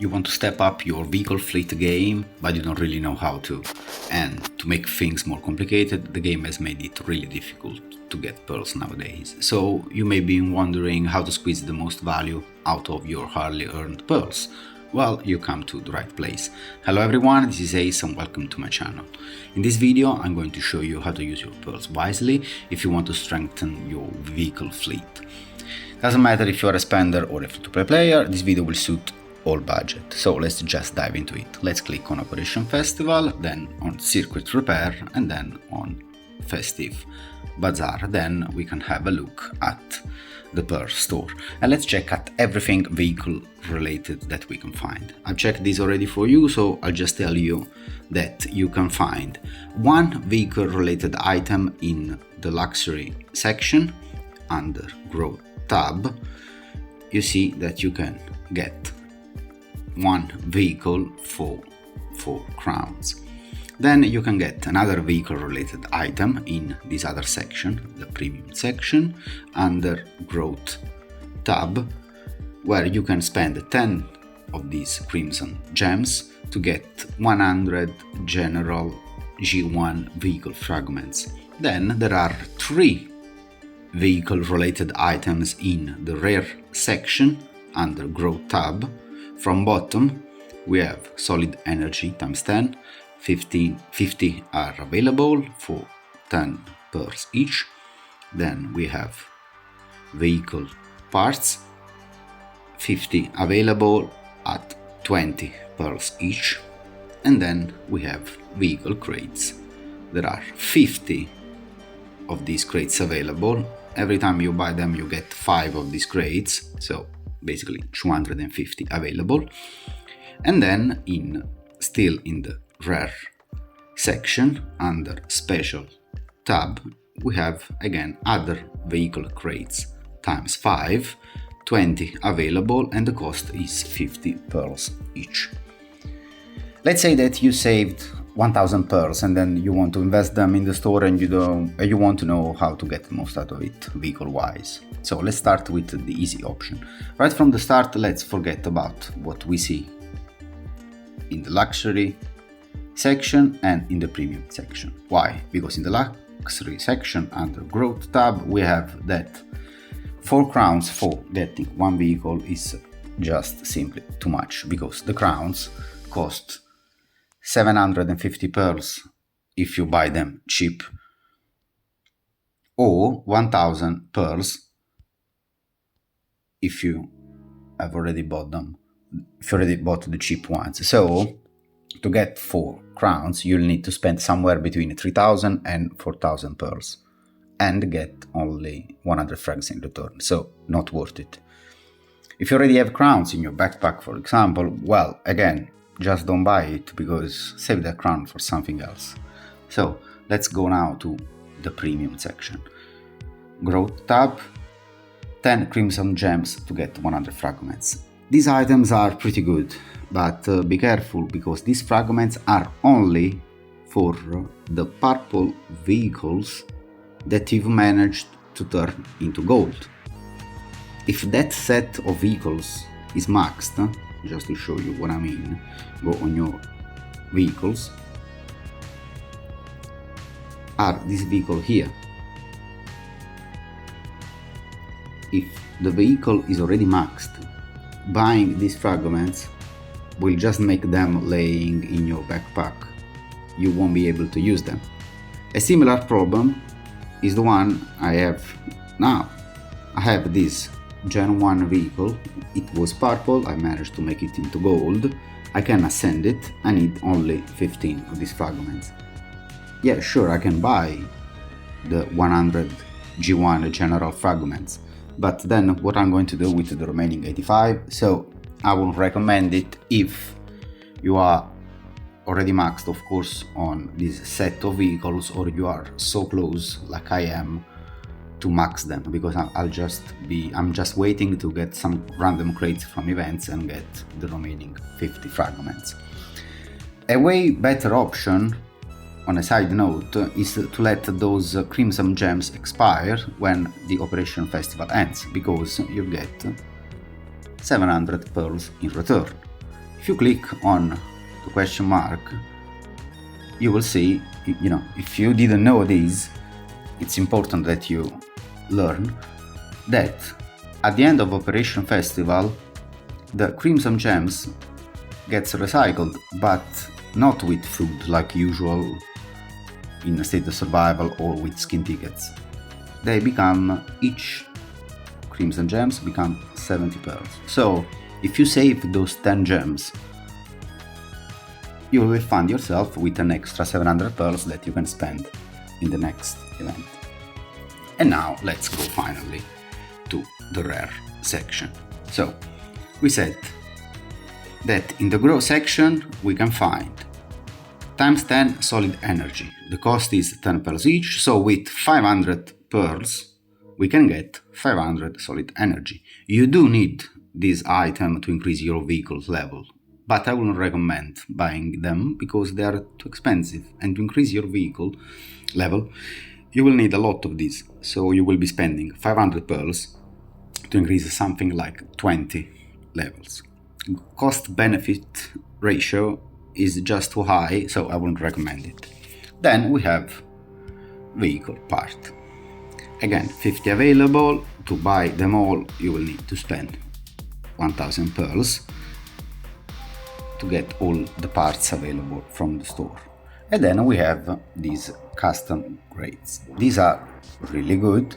You want to step up your vehicle fleet game, but you don't really know how to. And to make things more complicated, the game has made it really difficult to get pearls nowadays. So you may be wondering how to squeeze the most value out of your hardly earned pearls. Well, you come to the right place. Hello everyone, this is Ace and welcome to my channel. In this video, I'm going to show you how to use your pearls wisely if you want to strengthen your vehicle fleet. Doesn't matter if you're a spender or a free-to-play player, this video will suit all budget. So let's just dive into it. Let's click on Operation Festival, then on Circuit Repair, and then on Festive Bazaar. Then we can have a look at the Pearl store. And let's check at everything vehicle related that we can find. I've checked this already for you, so I'll just tell you that you can find one vehicle related item in the luxury section under Growth tab. You see that you can get one vehicle for 4 crowns. Then you can get another vehicle related item in this other section, the premium section, under Growth tab, where you can spend 10 of these crimson gems to get 100 general G1 vehicle fragments. Then there are 3 vehicle related items in the rare section under Growth tab. From bottom we have solid energy times 10, 50 are available for 10 pearls each. Then we have vehicle parts, 50 available at 20 pearls each. And then we have vehicle crates. There are 50 of these crates available. Every time you buy them you get 5 of these crates, so basically 250 available. And then still in the rare section under special tab we have again other vehicle crates times 5, 20 available, and the cost is 50 pearls each. Let's say that you saved 1000 pearls and then you want to invest them in the store and you want to know how to get the most out of it vehicle wise. So let's start with the easy option. Right from the start, let's forget about what we see in the luxury section and in the premium section. Why? Because in the luxury section under Growth tab we have that 4 crowns for getting one vehicle is just simply too much, because the crowns cost 750 pearls if you buy them cheap, or 1000 pearls if you have already bought them, if you already bought the cheap ones. So to get 4 crowns you'll need to spend somewhere between 3000 and 4000 pearls and get only 100 frags in return, so not worth it. If you already have crowns in your backpack, for example, well, again, just don't buy it, because save that crown for something else. So let's go now to the premium section. Growth tab, 10 crimson gems to get 100 fragments. These items are pretty good, but be careful, because these fragments are only for the purple vehicles that you've managed to turn into gold. If that set of vehicles is maxed, just to show you what I mean, go on your vehicles, are this vehicle here. If the vehicle is already maxed, buying these fragments will just make them laying in your backpack. You won't be able to use them. A similar problem is the one I have now. I have this Gen 1 vehicle, it was purple, I managed to make it into gold. I can ascend it, I need only 15 of these fragments. Yeah, sure, I can buy the 100 G1 general fragments, but then what I'm going to do with the remaining 85? So I will recommend it if you are already maxed, of course, on this set of vehicles, or you are so close, like I am, to max them, because I'm just waiting to get some random crates from events and get the remaining 50 fragments. A way better option, on a side note, is to let those crimson gems expire when the Operation Festival ends, because you get 700 pearls in return. If you click on the question mark, you will see, if you didn't know this, it's important that you learn that at the end of Operation Festival, the Crimson Gems gets recycled, but not with food like usual in a state of survival or with skin tickets. They become, each Crimson Gems become 70 pearls. So if you save those 10 gems, you will find yourself with an extra 700 pearls that you can spend in the next event. And now let's go finally to the rare section. So we said that in the grow section we can find times 10 solid energy. The cost is 10 pearls each, so with 500 pearls we can get 500 solid energy. You do need this item to increase your vehicle's level, but I wouldn't recommend buying them because they are too expensive, and to increase your vehicle level you will need a lot of these, so you will be spending 500 pearls to increase something like 20 levels. Cost benefit ratio is just too high, so I wouldn't recommend it. Then we have vehicle part. Again, 50 available. To buy them all you will need to spend 1000 pearls to get all the parts available from the store. And then we have these custom grades. These are really good,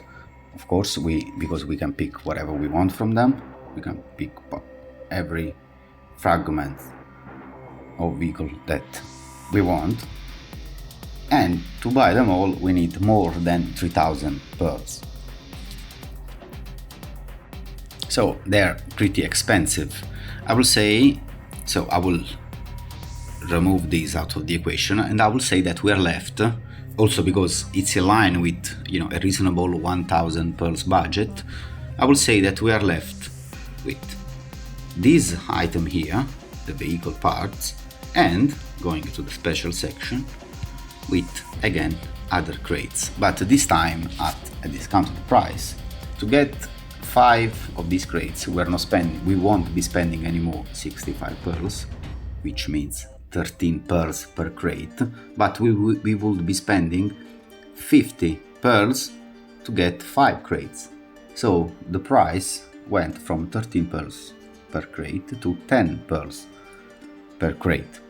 of course, because we can pick whatever we want from them. We can pick every fragment of vehicle that we want, and to buy them all we need more than 3000 pearls. So they're pretty expensive, I will say. So I will remove these out of the equation, and I will say that we are left, also because it's in line with a reasonable 1000 pearls budget, I will say that we are left with this item here, the vehicle parts, and going to the special section with again other crates, but this time at a discounted price. To get 5 of these crates we won't be spending anymore 65 pearls, which means 13 pearls per crate, but we would be spending 50 pearls to get 5 crates. So the price went from 13 pearls per crate to 10 pearls per crate.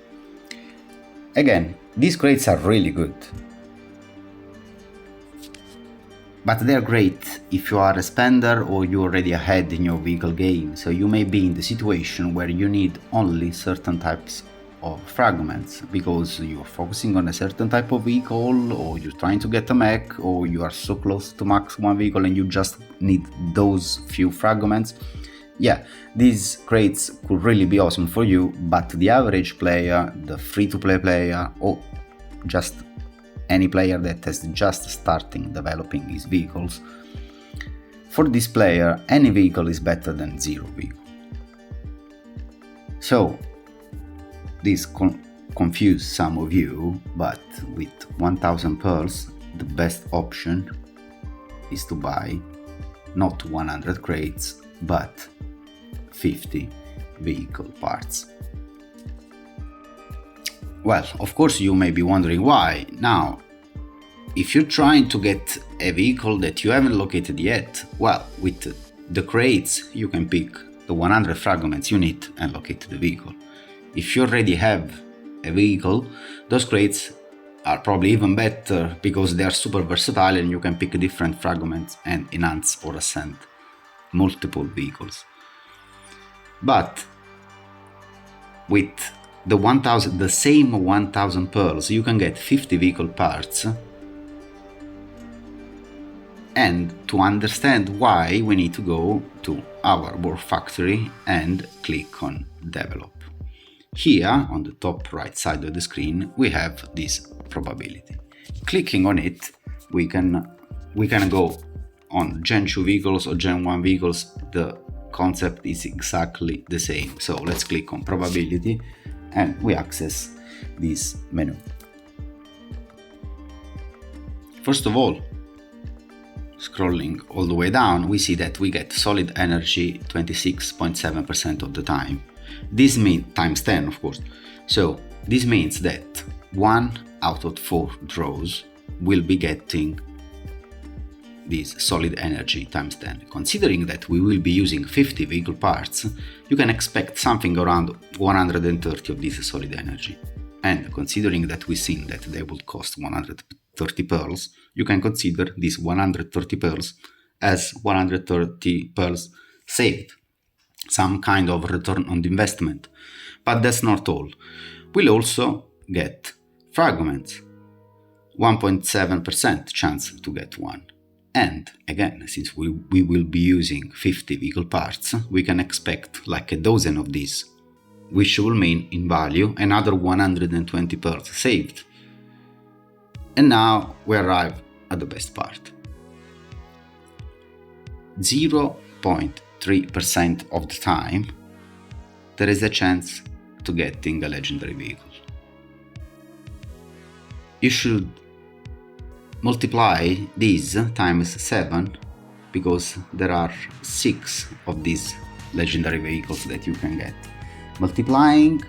Again, these crates are really good, but they're great if you are a spender or you're already ahead in your vehicle game, so you may be in the situation where you need only certain types of fragments because you're focusing on a certain type of vehicle, or you're trying to get a mech, or you are so close to max one vehicle and you just need those few fragments. Yeah, these crates could really be awesome for you, but the average player, the free-to-play player, or just any player that has just starting developing his vehicles, for this player any vehicle is better than zero vehicle. So this confuse some of you, but with 1000 pearls the best option is to buy not 100 crates but 50 vehicle parts. Well, of course you may be wondering why. Now, if you're trying to get a vehicle that you haven't located yet, well, with the crates you can pick the 100 fragments you need and locate the vehicle. If you already have a vehicle, those crates are probably even better because they are super versatile and you can pick different fragments and enhance or ascend multiple vehicles. But with the same 1000 pearls you can get 50 vehicle parts. And to understand why, we need to go to our War Factory and click on Develop. Here on the top right side of the screen we have this probability. Clicking on it we can go on Gen 2 vehicles or Gen 1 vehicles. The concept is exactly the same. So let's click on probability and we access this menu. First of all, scrolling all the way down, we see that we get solid energy 26.7% of the time. This means times 10, of course. So this means that 1 out of 4 draws will be getting this solid energy times 10. Considering that we will be using 50 vehicle parts, you can expect something around 130 of this solid energy. And considering that we've seen that they will cost 130 pearls, you can consider these 130 pearls as 130 pearls saved. Some kind of return on the investment. But that's not all. We'll also get fragments. 1.7% chance to get one. And again, since we will be using 50 vehicle parts, we can expect like a dozen of these, which will mean in value another 120 pearls saved. And now we arrive at the best part. 0.3% of the time, there is a chance to getting a legendary vehicle. You should multiply these times 7 because there are 6 of these legendary vehicles that you can get. Multiplying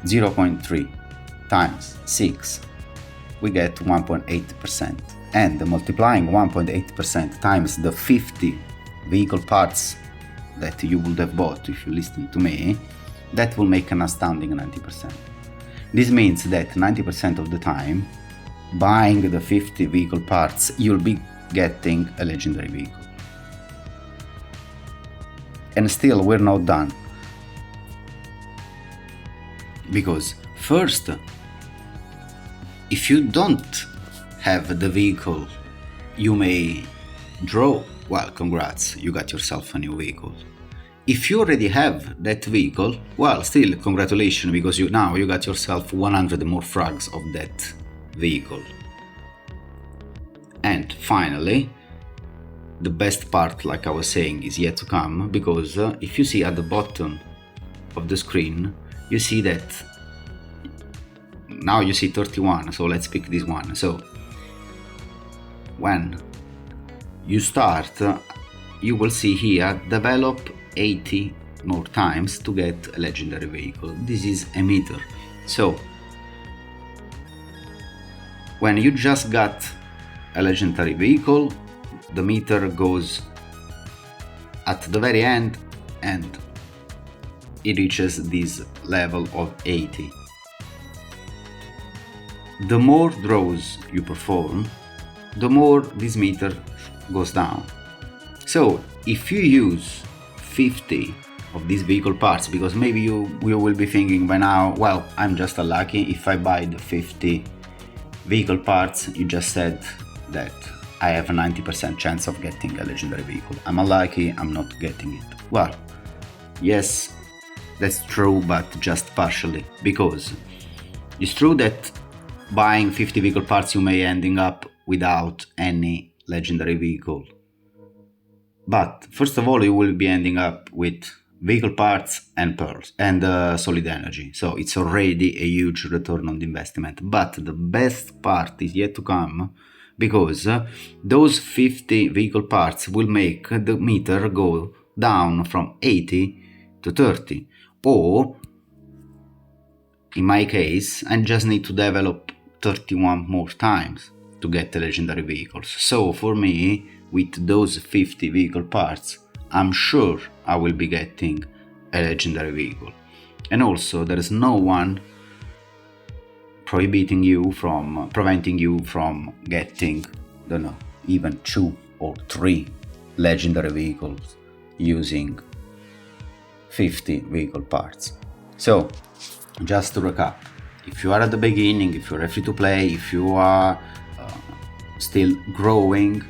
0.3 times 6, we get 1.8%. And multiplying 1.8% times the 50 vehicle parts that you would have bought if you listened to me, that will make an astounding 90%. This means that 90% of the time, buying the 50 vehicle parts, you'll be getting a legendary vehicle. And still, we're not done. Because first, if you don't have the vehicle you may draw, well, congrats, you got yourself a new vehicle. If you already have that vehicle, well, still congratulations, because you got yourself 100 more frags of that vehicle. And finally, the best part, like I was saying, is yet to come, because if you see at the bottom of the screen, you see that now you see 31, so let's pick this one. So when you start, you will see here develop 80 more times to get a legendary vehicle. This is a meter. So when you just got a legendary vehicle, the meter goes at the very end and it reaches this level of 80. The more draws you perform, the more this meter goes down. So if you use 50 of these vehicle parts, because maybe you will be thinking by now, well, I'm just unlucky. If I buy the 50 vehicle parts, you just said that I have a 90% chance of getting a legendary vehicle. I'm unlucky, I'm not getting it. Well, yes, that's true, but just partially, because it's true that buying 50 vehicle parts you may ending up without any legendary vehicle. But first of all, you will be ending up with vehicle parts and pearls and solid energy. So it's already a huge return on the investment. But the best part is yet to come, because those 50 vehicle parts will make the meter go down from 80 to 30. Or, in my case, I just need to develop 31 more times to get the legendary vehicles. So for me, with those 50 vehicle parts, I'm sure I will be getting a legendary vehicle. And also, there is no one preventing you from getting, don't know, even 2 or 3 legendary vehicles using 50 vehicle parts. So, just to recap, if you are at the beginning, if you're free to play, if you are still growing,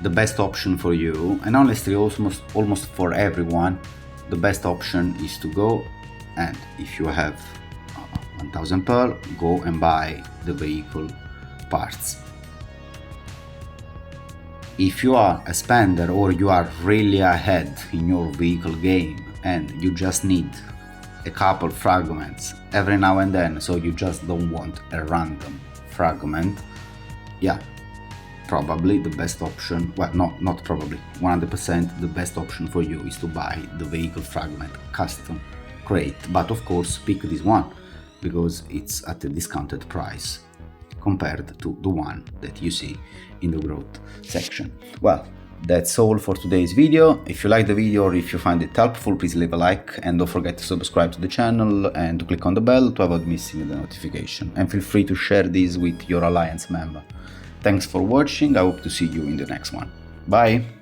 the best option for you, and honestly almost for everyone, the best option is to go, and if you have 1000 pearl, go and buy the vehicle parts. If you are a spender or you are really ahead in your vehicle game and you just need a couple fragments every now and then, so you just don't want a random fragment, yeah, probably the best option, well, no, not probably, 100% the best option for you is to buy the vehicle fragment custom crate, but of course pick this one because it's at a discounted price compared to the one that you see in the growth section. Well, that's all for today's video. If you like the video or if you find it helpful, please leave a like and don't forget to subscribe to the channel and to click on the bell to avoid missing the notification. And feel free to share this with your Alliance member. Thanks for watching, I hope to see you in the next one. Bye!